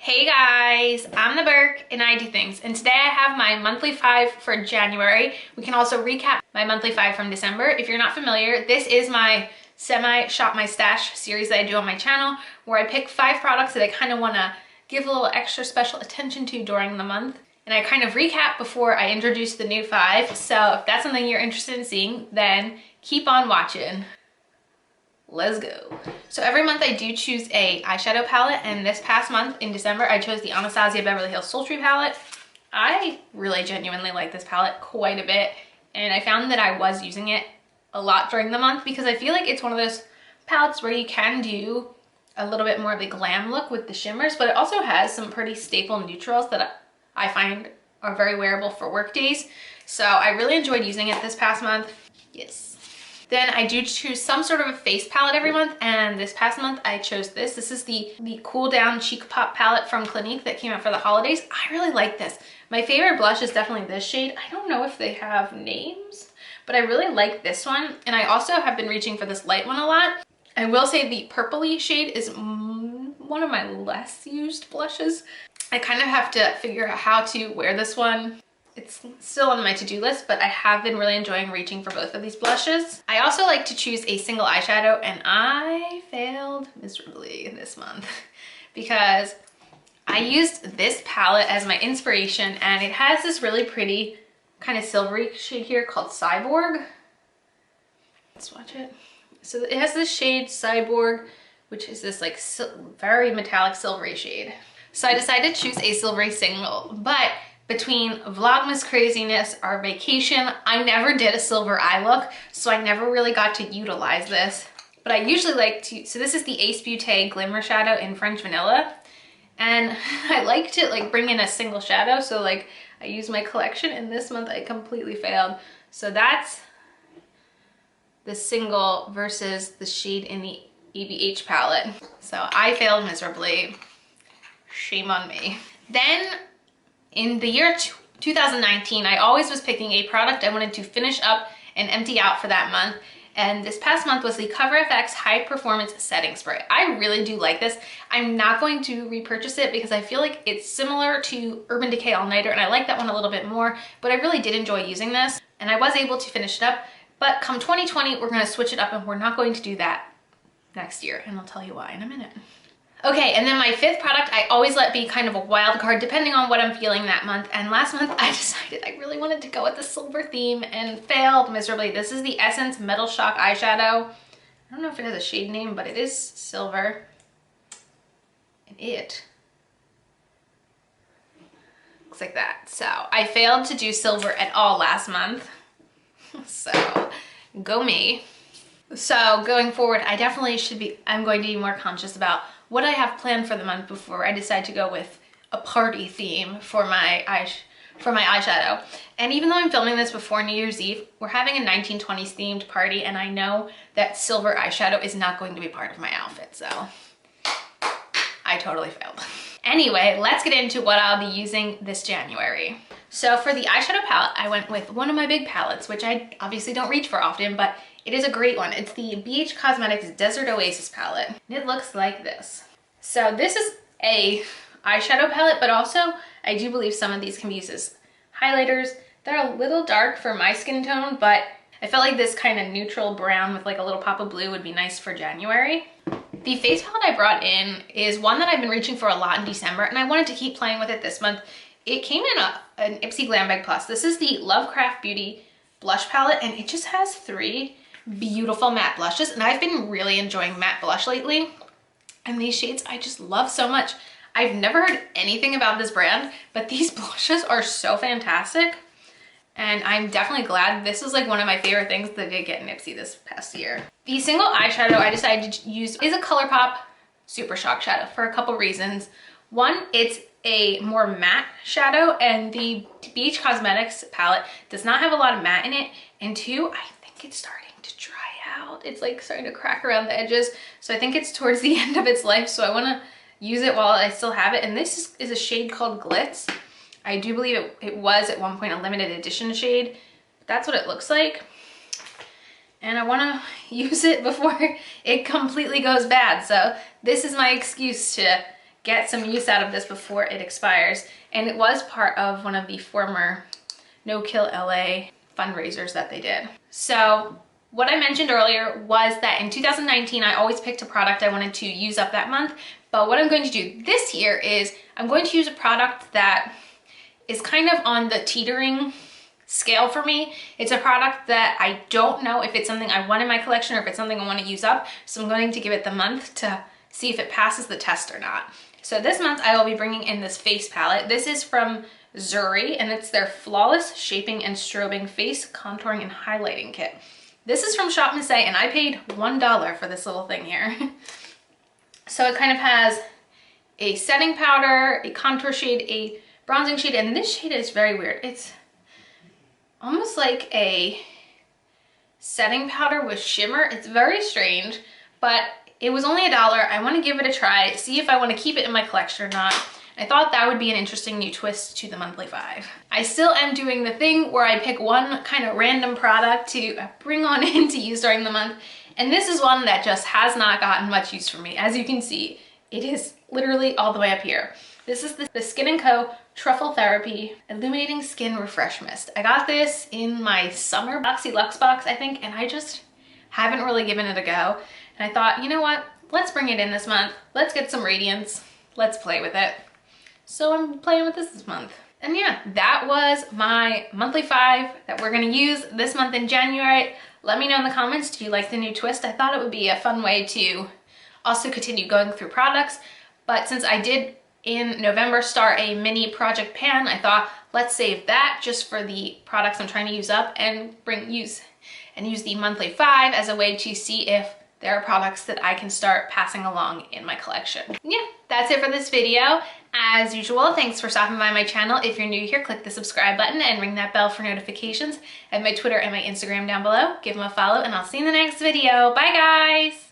Hey guys, I'm the Burke and I do things, and today I have my monthly 5 for January. We can also recap my monthly 5 from December. If you're not familiar, this is my semi-shop my stash series that I do on my channel, where I pick 5 products that I kind of want to give a little extra special attention to during the month. And I kind of recap before I introduce the new 5. So if that's something you're interested in seeing, then keep on watching. Let's go. So every month I do choose a eyeshadow palette, and this past month in December I chose the Anastasia Beverly Hills Sultry palette. I really genuinely like this palette quite a bit, and I found that I was using it a lot during the month because I feel like it's one of those palettes where you can do a little bit more of a glam look with the shimmers, but it also has some pretty staple neutrals that I find are very wearable for work days. So I really enjoyed using it this past month. Yes. Then I do choose some sort of a face palette every month, and this past month I chose this. This is the Cool Down Cheek Pop palette from Clinique that came out for the holidays. I really like this. My favorite blush is definitely this shade. I don't know if they have names, but I really like this one, and I also have been reaching for this light one a lot. I will say the purpley shade is one of my less used blushes. I kind of have to figure out how to wear this one. It's still on my to-do list, but I have been really enjoying reaching for both of these blushes. I also like to choose a single eyeshadow, and I failed miserably this month because I used this palette as my inspiration, and it has this really pretty kind of silvery shade here called Cyborg. Let's watch it. So it has this shade Cyborg, which is this like very metallic silvery shade. So I decided to choose a silvery single, but between Vlogmas craziness, our vacation, I never did a silver eye look, so I never really got to utilize this. But I usually like to, so this is the Ace Beauté Glimmer Shadow in French Vanilla. And I like to like bring in a single shadow, so like I use my collection, and this month I completely failed. So that's the single versus the shade in the EBH palette. So I failed miserably. Shame on me. Then in the year 2019, I always was picking a product I wanted to finish up and empty out for that month. And this past month was the CoverFX High Performance Setting Spray. I really do like this. I'm not going to repurchase it because I feel like it's similar to Urban Decay All Nighter, and I like that one a little bit more, but I really did enjoy using this, and I was able to finish it up. But come 2020, we're gonna switch it up, and we're not going to do that next year, and I'll tell you why in a minute. Okay, and then my 5th product, I always let be kind of a wild card depending on what I'm feeling that month. And last month I decided I really wanted to go with the silver theme and failed miserably. This is the Essence Metal Shock eyeshadow. I don't know if it has a shade name, but it is silver. And it looks like that. So I failed to do silver at all last month. So go me. So going forward, I definitely I'm going to be more conscious about what I have planned for the month before I decide to go with a party theme for my eyeshadow. And even though I'm filming this before New Year's Eve, we're having a 1920s themed party, and I know that silver eyeshadow is not going to be part of my outfit, so I totally failed. Anyway, let's get into what I'll be using this January. So for the eyeshadow palette, I went with one of my big palettes, which I obviously don't reach for often, but it is a great one. It's the BH Cosmetics Desert Oasis palette. And it looks like this. So this is a eyeshadow palette, but also I do believe some of these can be used as highlighters. They're a little dark for my skin tone, but I felt like this kind of neutral brown with like a little pop of blue would be nice for January. The face palette I brought in is one that I've been reaching for a lot in December, and I wanted to keep playing with it this month. It came in an Ipsy Glam Bag Plus. This is the Lovecraft Beauty blush palette, and it just has 3 beautiful matte blushes, and I've been really enjoying matte blush lately, and these shades I just love so much. I've never heard anything about this brand, but these blushes are so fantastic, and I'm definitely glad. This is like one of my favorite things that I did get in Ipsy this past year. The single eyeshadow I decided to use is a Colourpop Super Shock shadow for a couple reasons. One, it's a more matte shadow, and the BH Cosmetics palette does not have a lot of matte in it, and 2, I think it's starting to dry out. It's like starting to crack around the edges, so I think it's towards the end of its life, so I want to use it while I still have it. And this is a shade called Glitz. I do believe it was at one point a limited edition shade. That's what it looks like, and I want to use it before it completely goes bad. So this is my excuse to get some use out of this before it expires. And it was part of one of the former No Kill LA fundraisers that they did. So what I mentioned earlier was that in 2019, I always picked a product I wanted to use up that month. But what I'm going to do this year is I'm going to use a product that is kind of on the teetering scale for me. It's a product that I don't know if it's something I want in my collection or if it's something I want to use up. So I'm going to give it the month to see if it passes the test or not. So this month I will be bringing in this face palette. This is from Zuri, and it's their Flawless Shaping and Strobing Face Contouring and Highlighting Kit. This is from Shop Miss A, and I paid $1 for this little thing here. So it kind of has a setting powder, a contour shade, a bronzing shade, and this shade is very weird. It's almost like a setting powder with shimmer. It's very strange, but it was only $1. I want to give it a try, see if I want to keep it in my collection or not. I thought that would be an interesting new twist to the monthly 5. I still am doing the thing where I pick one kind of random product to bring on in to use during the month. And this is one that just has not gotten much use from me. As you can see, it is literally all the way up here. This is the Skin & Co. Truffle Therapy Illuminating Skin Refresh Mist. I got this in my summer Boxy Luxe box, I think, and I just haven't really given it a go. And I thought, you know what? Let's bring it in this month. Let's get some radiance. Let's play with it. So I'm playing with this month. And yeah, that was my monthly 5 that we're gonna use this month in January. Let me know in the comments, do you like the new twist? I thought it would be a fun way to also continue going through products. But since I did in November start a mini project pan, I thought let's save that just for the products I'm trying to use up and use the monthly 5 as a way to see if there are products that I can start passing along in my collection. Yeah, that's it for this video. As usual, thanks for stopping by my channel. If you're new here, click the subscribe button and ring that bell for notifications. I have my Twitter and my Instagram down below. Give them a follow and I'll see you in the next video. Bye guys!